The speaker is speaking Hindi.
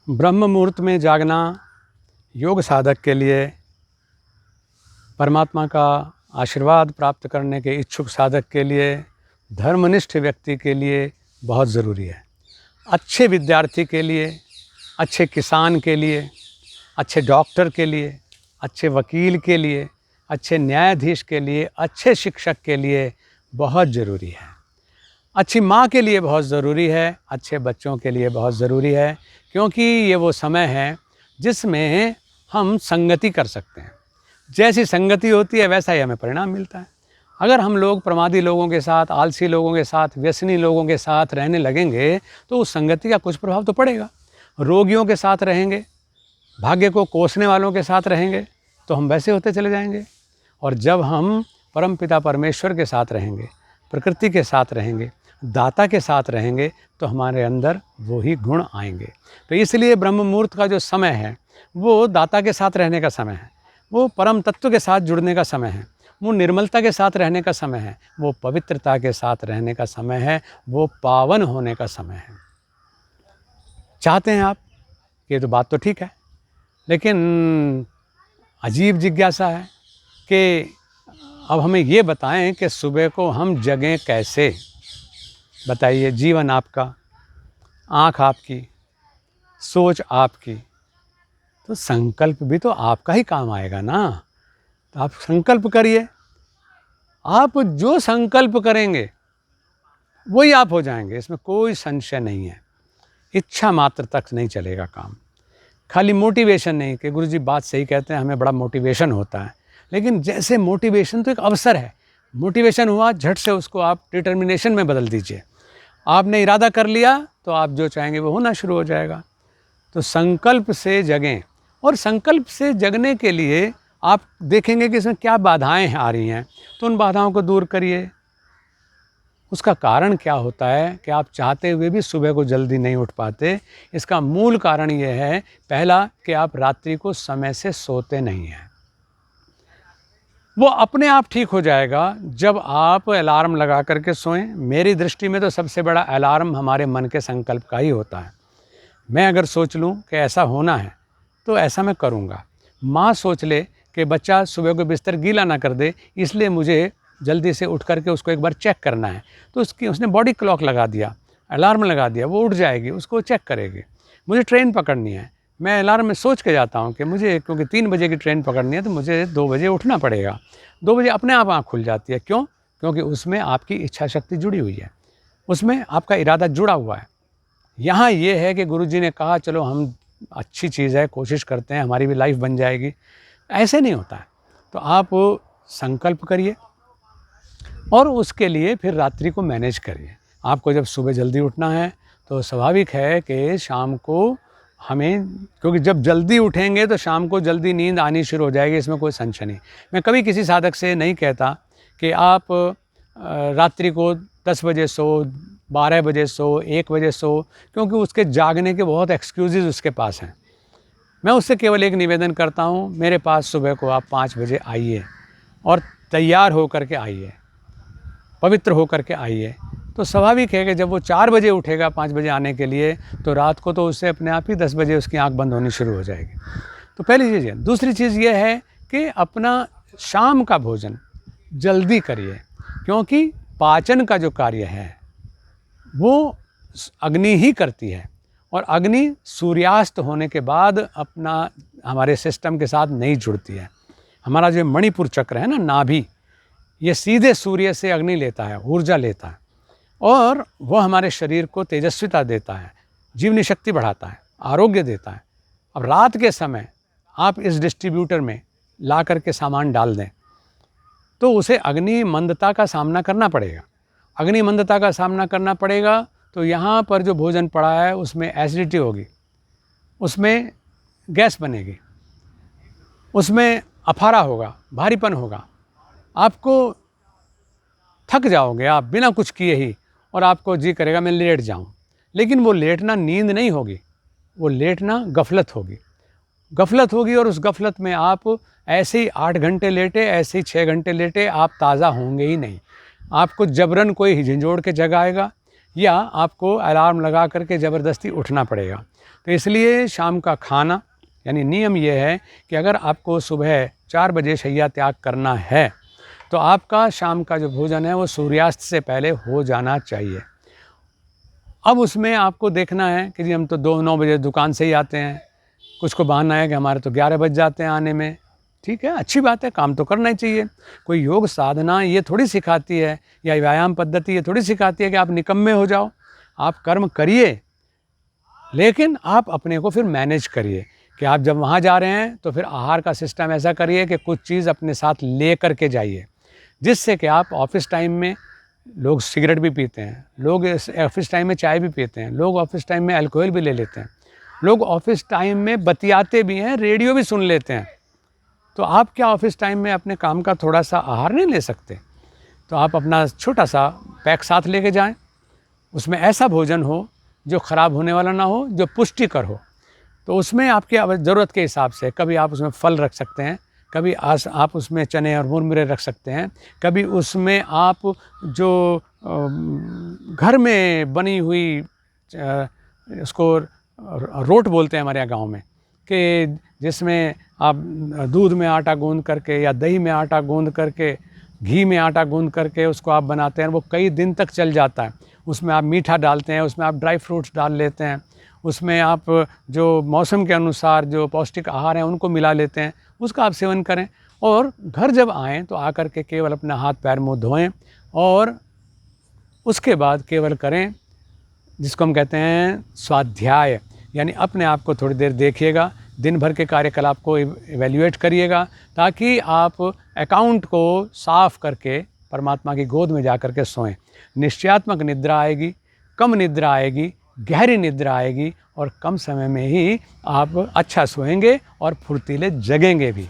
ब्रह्म मुहूर्त में जागना योग साधक के लिए, परमात्मा का आशीर्वाद प्राप्त करने के इच्छुक साधक के लिए, धर्मनिष्ठ व्यक्ति के लिए बहुत ज़रूरी है। अच्छे विद्यार्थी के लिए, अच्छे किसान के लिए, अच्छे डॉक्टर के लिए, अच्छे वकील के लिए, अच्छे न्यायाधीश के लिए, अच्छे शिक्षक के लिए बहुत ज़रूरी है। अच्छी माँ के लिए बहुत ज़रूरी है, अच्छे बच्चों के लिए बहुत ज़रूरी है, क्योंकि ये वो समय है जिसमें हम संगति कर सकते हैं। जैसी संगति होती है वैसा ही हमें परिणाम मिलता है। अगर हम लोग प्रमादी लोगों के साथ, आलसी लोगों के साथ, व्यसनी लोगों के साथ रहने लगेंगे तो उस संगति का कुछ प्रभाव तो पड़ेगा। रोगियों के साथ रहेंगे, भाग्य को कोसने वालों के साथ रहेंगे तो हम वैसे होते चले जाएंगे। और जब हम परमपिता परमेश्वर के साथ रहेंगे, प्रकृति के साथ रहेंगे, दाता के साथ रहेंगे तो हमारे अंदर वही गुण आएंगे। तो इसलिए ब्रह्म मुहूर्त का जो समय है वो दाता के साथ रहने का समय है, वो परम तत्व के साथ जुड़ने का समय है, वो निर्मलता के साथ रहने का समय है, वो पवित्रता के साथ रहने का समय है, वो पावन होने का समय है। चाहते हैं आप? ये तो बात तो ठीक है, लेकिन अजीब जिज्ञासा है कि अब हमें ये बताएं कि सुबह को हम जगें कैसे। बताइए, जीवन आपका, आँख आपकी, सोच आपकी, तो संकल्प भी तो आपका ही काम आएगा ना। तो आप संकल्प करिए। आप जो संकल्प करेंगे वही आप हो जाएंगे, इसमें कोई संशय नहीं है। इच्छा मात्र तक नहीं चलेगा काम। खाली मोटिवेशन नहीं कि गुरुजी बात सही कहते हैं, हमें बड़ा मोटिवेशन होता है, लेकिन जैसे मोटिवेशन तो एक अवसर है। मोटिवेशन हुआ, झट से उसको आप डिटर्मिनेशन में बदल दीजिए। आपने इरादा कर लिया तो आप जो चाहेंगे वो होना शुरू हो जाएगा। तो संकल्प से जगें, और संकल्प से जगने के लिए आप देखेंगे कि इसमें क्या बाधाएं आ रही हैं, तो उन बाधाओं को दूर करिए। उसका कारण क्या होता है कि आप चाहते हुए भी सुबह को जल्दी नहीं उठ पाते। इसका मूल कारण ये है, पहला कि आप रात्रि को समय से सोते नहीं हैं। वो अपने आप ठीक हो जाएगा जब आप अलार्म लगा करके सोएं। मेरी दृष्टि में तो सबसे बड़ा अलार्म हमारे मन के संकल्प का ही होता है। मैं अगर सोच लूं कि ऐसा होना है तो ऐसा मैं करूंगा। माँ सोच ले कि बच्चा सुबह को बिस्तर गीला ना कर दे, इसलिए मुझे जल्दी से उठ करके उसको एक बार चेक करना है, तो उसने बॉडी क्लॉक लगा दिया, अलार्म लगा दिया, वो उठ जाएगी, उसको चेक करेगी। मुझे ट्रेन पकड़नी है, मैं अलार्म में सोच के जाता हूँ कि मुझे, क्योंकि 3 बजे की ट्रेन पकड़नी है तो मुझे 2 बजे उठना पड़ेगा। 2 बजे अपने आप आँख खुल जाती है। क्यों? क्योंकि उसमें आपकी इच्छा शक्ति जुड़ी हुई है, उसमें आपका इरादा जुड़ा हुआ है। यहाँ ये है कि गुरुजी ने कहा चलो हम, अच्छी चीज़ है, कोशिश करते हैं, हमारी भी लाइफ बन जाएगी। ऐसे नहीं होता है। तो आप संकल्प करिए और उसके लिए फिर रात्रि को मैनेज करिए। आपको जब सुबह जल्दी उठना है तो स्वाभाविक है कि शाम को हमें, क्योंकि जब जल्दी उठेंगे तो शाम को जल्दी नींद आनी शुरू हो जाएगी, इसमें कोई संशय नहीं। मैं कभी किसी साधक से नहीं कहता कि आप रात्रि को 10 बजे सो, 12 बजे सो, 1 बजे सो, क्योंकि उसके जागने के बहुत एक्सक्यूज़ेज़ उसके पास हैं। मैं उससे केवल एक निवेदन करता हूँ, मेरे पास सुबह को आप 5 बजे आइए और तैयार होकर के आइए, पवित्र होकर के आइए। तो स्वाभाविक है कि जब वो 4 बजे उठेगा 5 बजे आने के लिए, तो रात को तो उससे अपने आप ही 10 बजे उसकी आंख बंद होनी शुरू हो जाएगी। तो पहली चीज़ है। दूसरी चीज़ ये है कि अपना शाम का भोजन जल्दी करिए, क्योंकि पाचन का जो कार्य है वो अग्नि ही करती है, और अग्नि सूर्यास्त होने के बाद अपना हमारे सिस्टम के साथ नहीं जुड़ती है। हमारा जो मणिपुर चक्र है ना, नाभि, ये सीधे सूर्य से अग्नि लेता है, ऊर्जा लेता है, और वह हमारे शरीर को तेजस्विता देता है, जीवनी शक्ति बढ़ाता है, आरोग्य देता है। अब रात के समय आप इस डिस्ट्रीब्यूटर में ला करके सामान डाल दें तो उसे अग्नि मंदता का सामना करना पड़ेगा। अग्नि मंदता का सामना करना पड़ेगा तो यहाँ पर जो भोजन पड़ा है उसमें एसिडिटी होगी, उसमें गैस बनेगी, उसमें अफारा होगा, भारीपन होगा, आपको थक जाओगे आप बिना कुछ किए ही, और आपको जी करेगा मैं लेट जाऊं। लेकिन वो लेटना नींद नहीं होगी, वो लेटना गफलत होगी। गफलत होगी, और उस गफलत में आप ऐसे ही 8 घंटे लेटे, ऐसे ही 6 घंटे लेटे, आप ताज़ा होंगे ही नहीं। आपको जबरन कोई झंझोड़ के जगाएगा, या आपको अलार्म लगा करके ज़बरदस्ती उठना पड़ेगा। तो इसलिए शाम का खाना यानी नियम ये है कि अगर आपको सुबह 4 बजे शैया त्याग करना है तो आपका शाम का जो भोजन है वो सूर्यास्त से पहले हो जाना चाहिए। अब उसमें आपको देखना है कि जी हम तो 9 बजे दुकान से ही आते हैं, कुछ को बहाना है कि हमारे तो 11 बज जाते हैं आने में। ठीक है, अच्छी बात है, काम तो करना ही चाहिए। कोई योग साधना ये थोड़ी सिखाती है या व्यायाम पद्धति ये थोड़ी सिखाती है कि आप निकम्मे हो जाओ। आप कर्म करिए, लेकिन आप अपने को फिर मैनेज करिए कि आप जब वहाँ जा रहे हैं तो फिर आहार का सिस्टम ऐसा करिए कि कुछ चीज़ अपने साथ ले कर के जाइए, जिससे कि आप ऑफिस टाइम में, लोग सिगरेट भी पीते हैं, लोग ऑफिस टाइम में चाय भी पीते हैं, लोग ऑफिस टाइम में अल्कोहल भी ले लेते हैं, लोग ऑफिस टाइम में बतियाते भी हैं, रेडियो भी सुन लेते हैं। तो आप क्या ऑफिस टाइम में अपने काम का थोड़ा सा आहार नहीं ले सकते? तो आप अपना छोटा सा पैक साथ लेके जाएं, उसमें ऐसा भोजन हो जो ख़राब होने वाला ना हो, जो पुष्टिकर हो। तो उसमें आपकी ज़रूरत के हिसाब से कभी आप उसमें फल रख सकते हैं, कभी आप उसमें चने और मुरमुरे रख सकते हैं, कभी उसमें आप जो घर में बनी हुई उसको रोट बोलते हैं हमारे यहाँ गाँव में, कि जिसमें आप दूध में आटा गूँध करके या दही में आटा गूँध करके, घी में आटा गूँध करके उसको आप बनाते हैं, वो कई दिन तक चल जाता है। उसमें आप मीठा डालते हैं, उसमें आप ड्राई फ्रूट्स डाल लेते हैं, उसमें आप जो मौसम के अनुसार जो पौष्टिक आहार हैं उनको मिला लेते हैं, उसका आप सेवन करें। और घर जब आएँ तो आकर के केवल अपना हाथ पैर मुँह धोएं और उसके बाद केवल करें जिसको हम कहते हैं स्वाध्याय, यानी अपने आप को थोड़ी देर देखिएगा, दिन भर के कार्यकलाप को इवैल्यूएट करिएगा, ताकि आप अकाउंट को साफ करके परमात्मा की गोद में जा कर के सोएं। निश्चयात्मक निद्रा आएगी, कम निद्रा आएगी, गहरी निद्रा आएगी और कम समय में ही आप अच्छा सोएंगे और फुर्तीले जगेंगे भी।